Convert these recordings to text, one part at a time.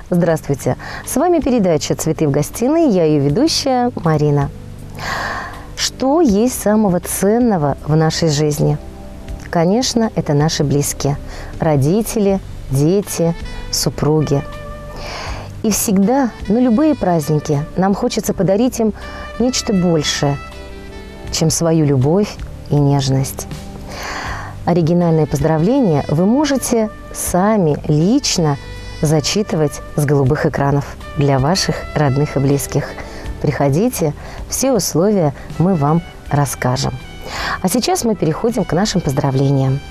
Здравствуйте! С вами передача «Цветы в гостиной», я ее ведущая Марина. Что есть самого ценного в нашей жизни? Конечно, это наши близкие – родители, дети, супруги. И всегда, на любые праздники, нам хочется подарить им нечто большее, чем свою любовь и нежность. Оригинальное поздравление вы можете сами, лично зачитывать с голубых экранов для ваших родных и близких. Приходите, все условия мы вам расскажем. А сейчас мы переходим к нашим поздравлениям.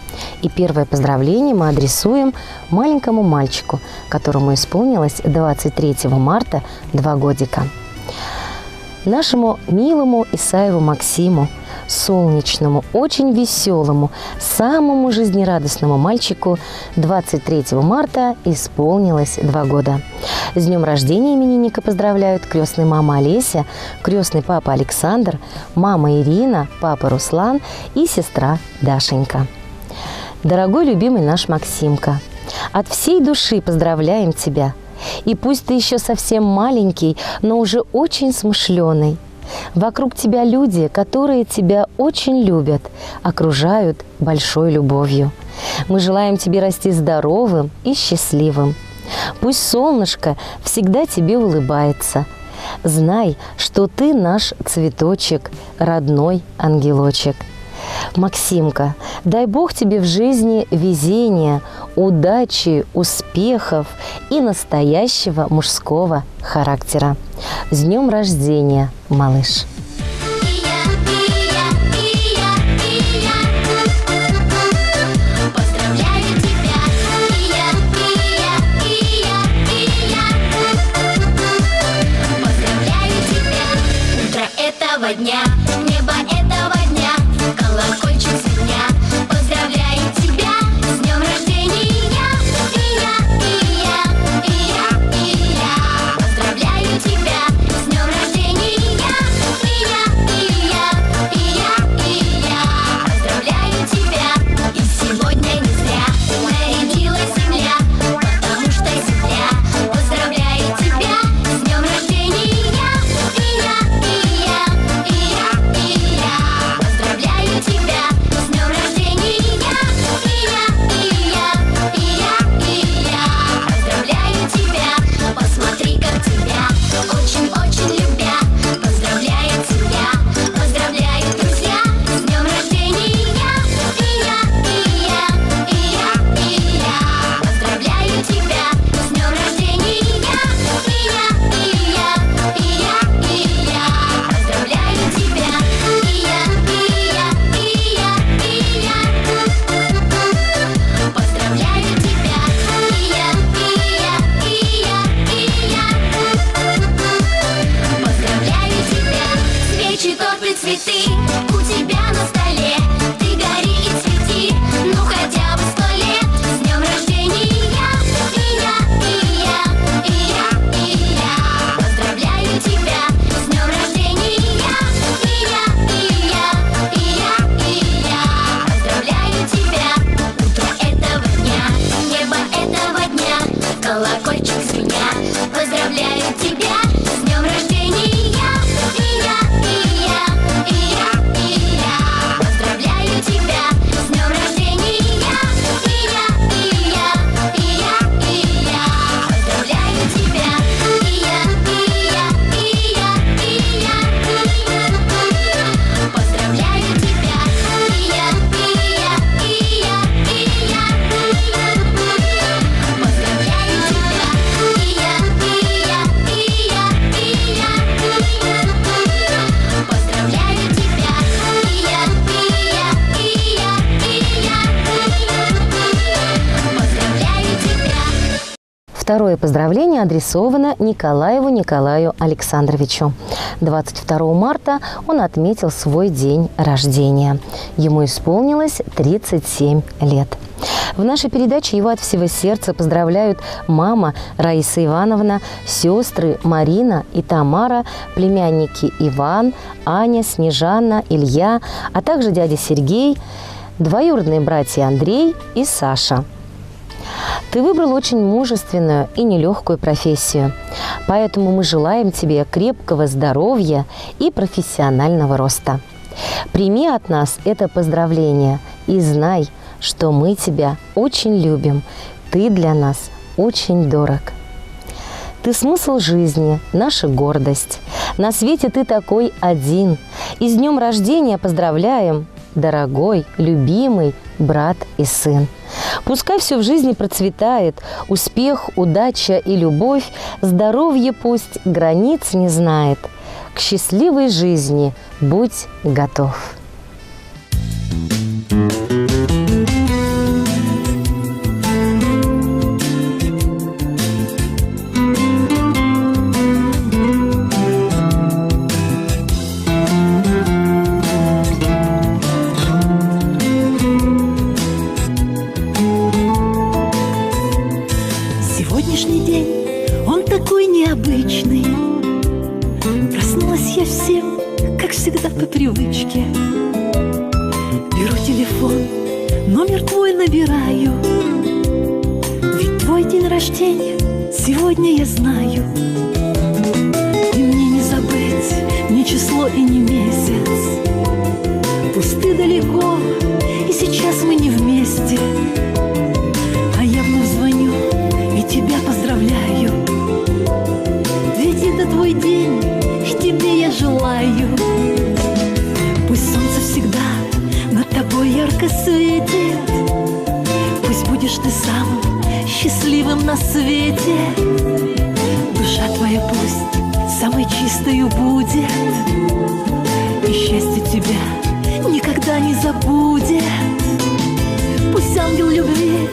И первое поздравление мы адресуем маленькому мальчику, которому исполнилось 23 марта 2 годика. Нашему милому Исаеву Максиму, солнечному, очень веселому, самому жизнерадостному мальчику 23 марта исполнилось 2 года. С днем рождения именинника поздравляют крестная мама Олеся, крестный папа Александр, мама Ирина, папа Руслан и сестра Дашенька. Дорогой любимый наш Максимка, от всей души поздравляем тебя. И пусть ты еще совсем маленький, но уже очень смышленый. Вокруг тебя люди, которые тебя очень любят, окружают большой любовью. Мы желаем тебе расти здоровым и счастливым. Пусть солнышко всегда тебе улыбается. Знай, что ты наш цветочек, родной ангелочек. Максимка, дай Бог тебе в жизни везения, удачи, успехов и настоящего мужского характера. С днем рождения, малыш! Дня, небо этого дня, колокольчик звеня, поздравляю тебя с днем рождения. И я, поздравляю тебя с днем рождения. И я, поздравляю тебя. И сегодня не зря нарядилась земля, потому что земля поздравляет тебя с днем рождения. Поздравляю тебя с днем рождения. Поздравляю тебя. Посмотри, как тебя очень-очень любя. Поздравляет семья, поздравляют друзья с днем рождения. Поздравляю тебя с днем рождения. Поздравляю тебя. Поздравляю тебя. Поздравляю тебя. Свечи, торты, цветы у тебя на столе. Ты гори и цвети, ну хотя бы 100 лет. С днем рождения. Поздравляю тебя с днем рождения. Поздравляю тебя. Утро этого дня, небо этого дня, колокольчик звеня, поздравляю тебя с днем рождения. Поздравляю тебя с днем рождения. Поздравляю тебя. Поздравляю тебя. Поздравляю тебя. Поздравляю тебя. Поздравляю тебя. Второе поздравление адресовано Николаю Александровичу. 22 марта он отметил свой день рождения. Ему исполнилось 37 лет. В нашей передаче его от всего сердца поздравляют мама Раиса Ивановна, сестры Марина и Тамара, племянники Иван, Аня, Снежана, Илья, а также дядя Сергей, двоюродные братья Андрей и Саша. Ты выбрал очень мужественную и нелегкую профессию, поэтому мы желаем тебе крепкого здоровья и профессионального роста. Прими от нас это поздравление и знай, что мы тебя очень любим, ты для нас очень дорог. Ты смысл жизни, наша гордость. На свете ты такой один. И с днем рождения поздравляем, дорогой, любимый брат и сын. Пускай все в жизни процветает, успех, удача и любовь, здоровье пусть границ не знает. К счастливой жизни будь готов. Сегодняшний день, он такой необычный. Проснулась я всем, как всегда по привычке. Беру телефон, номер твой набираю. Ведь твой день рождения сегодня я знаю. И мне не забыть ни число и ни месяц. Пусть ты далеко, и сейчас мы не вместе. А я вновь звоню и тебя поздравляю. Ведь это твой день, и тебе я желаю. Пусть солнце всегда над тобой ярко светит. Пусть будешь ты самым счастливым на свете. Душа твоя пусть самой чистою будет. И счастье тебя никогда не забудет. Пусть ангел любви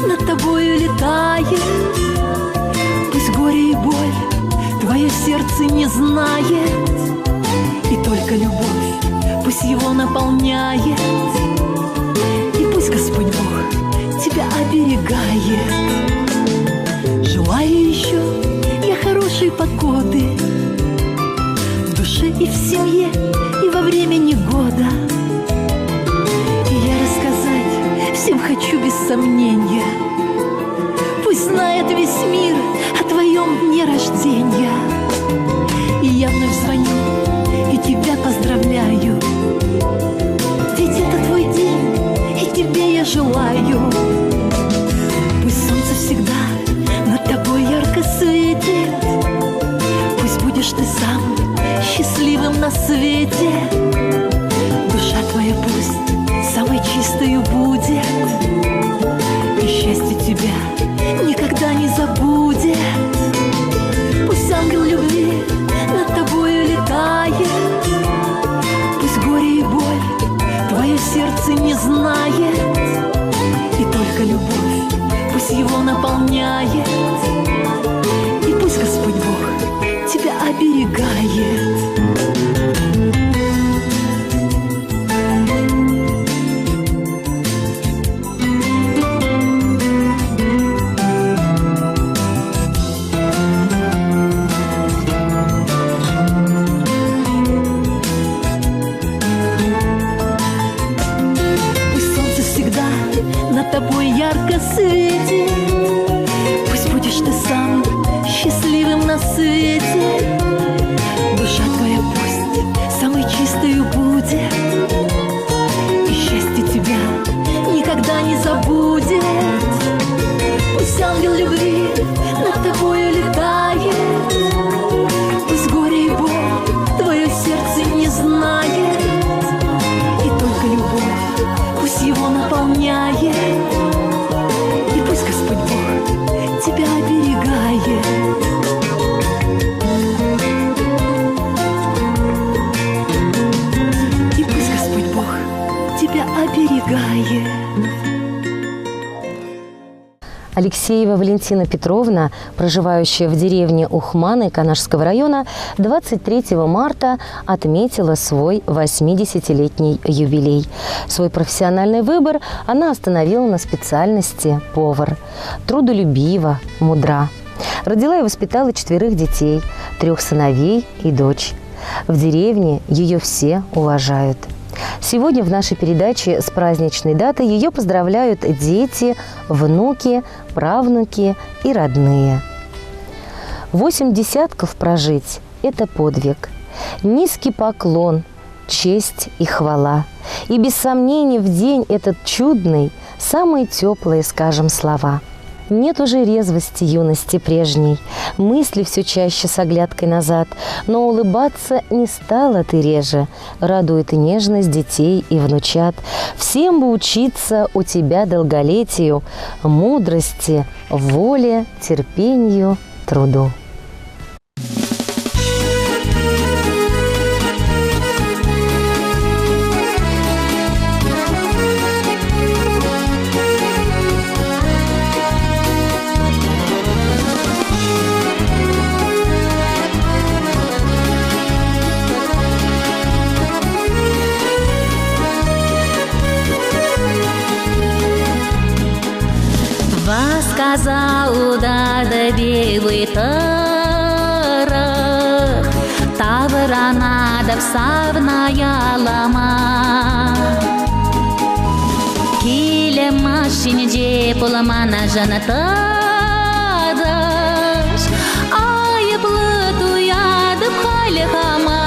над тобою летает. Пусть горе и боль твое сердце не знает. И только любовь пусть его наполняет. И пусть Господь Бог тебя оберегает. Желаю еще я хорошей погоды в душе и в семье, и во время негода. И я рассказать всем хочу без сомнения. Пусть знает весь мир о твоем дне рождения. И я вновь звоню и тебя поздравляю. Ведь это твой день, и тебе я желаю. Пусть солнце всегда над тобой ярко светит. Пусть будешь ты самым счастливым на свете. Душа твоя пусть самой чистою будет. И счастье тебя никогда не забудет. Пусть ангел любви над тобою летает. Пусть горе и боль твое сердце не знает. И только любовь пусть его наполняет. И пусть Господь Бог тебя оберегает. Тобой ярко светит. Пусть будешь ты самым счастливым на свете. Душа твоя пусть самой чистою будет. И счастье тебя никогда не забудет. Пусть ангел любви над тобою летает. Пусть горе и боль твое сердце не знает. И только любовь пусть его наполняет. И пусть Господь Бог тебя оберегает. И пусть Господь Бог тебя оберегает. Алексеева Валентина Петровна, проживающая в деревне Ухманы Канашского района, 23 марта отметила свой 80-летний юбилей. Свой профессиональный выбор она остановила на специальности повар. Трудолюбива, мудра. Родила и воспитала 4 детей, 3 сыновей и дочь. В деревне ее все уважают. Сегодня в нашей передаче с праздничной датой ее поздравляют дети, внуки, правнуки и родные. 8 десятков прожить – это подвиг. Низкий поклон, честь и хвала. И без сомнений в день этот чудный самые теплые, скажем, слова. Нет уже резвости юности прежней, мысли все чаще с оглядкой назад, но улыбаться не стала ты реже, радует и нежность детей и внучат. Всем бы учиться у тебя долголетию, мудрости, воле, терпению, труду. Сказал да белый тарах, таврана да всавная лама. Киле машинде поломана жанатадаш, ай блату я да пхали хама.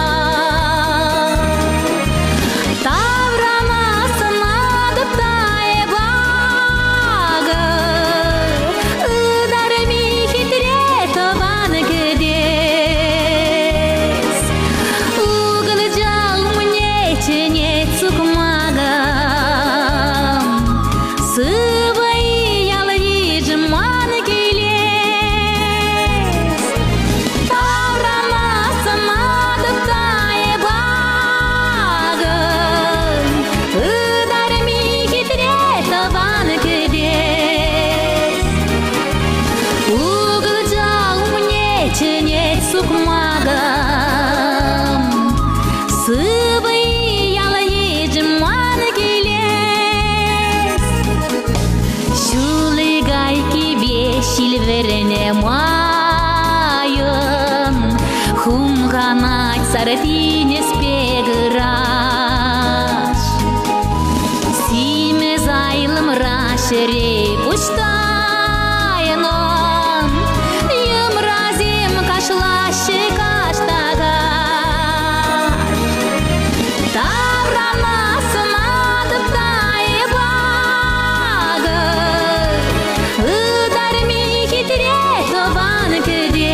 Сарафине спеграш, симе зайлым рашере пуштайном, юмразим кашлаши каштагаш. Таврана сынадып тайбага, ыдарми хитре тобан кедес.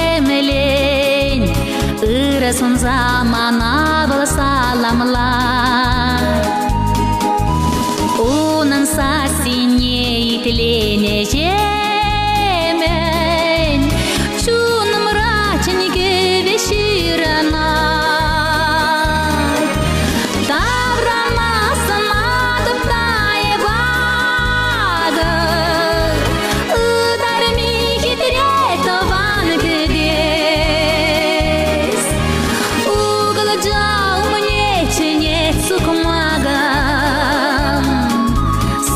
Илемелен, ырысын замана был саламлар. Унын сасине итлене жемен, чуным рачнике веширана. Таврана сынадып тайбага,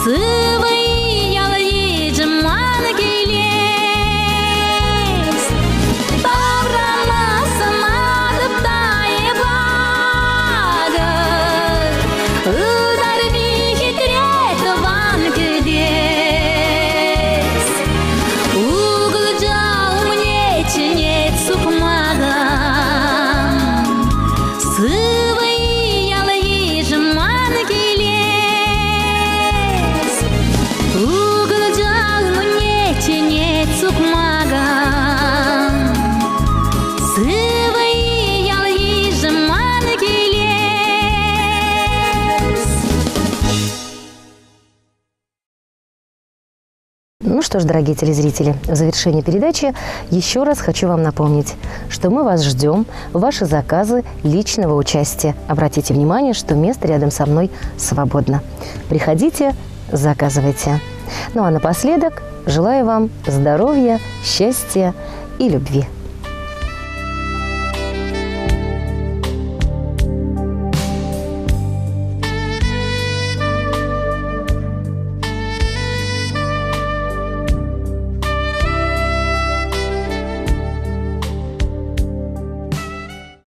сывый ялы ежим Ну что ж, дорогие телезрители, в завершении передачи еще раз хочу вам напомнить, что мы вас ждем, ваши заказы личного участия. Обратите внимание, что место рядом со мной свободно. Приходите, заказывайте. Ну а напоследок желаю вам здоровья, счастья и любви.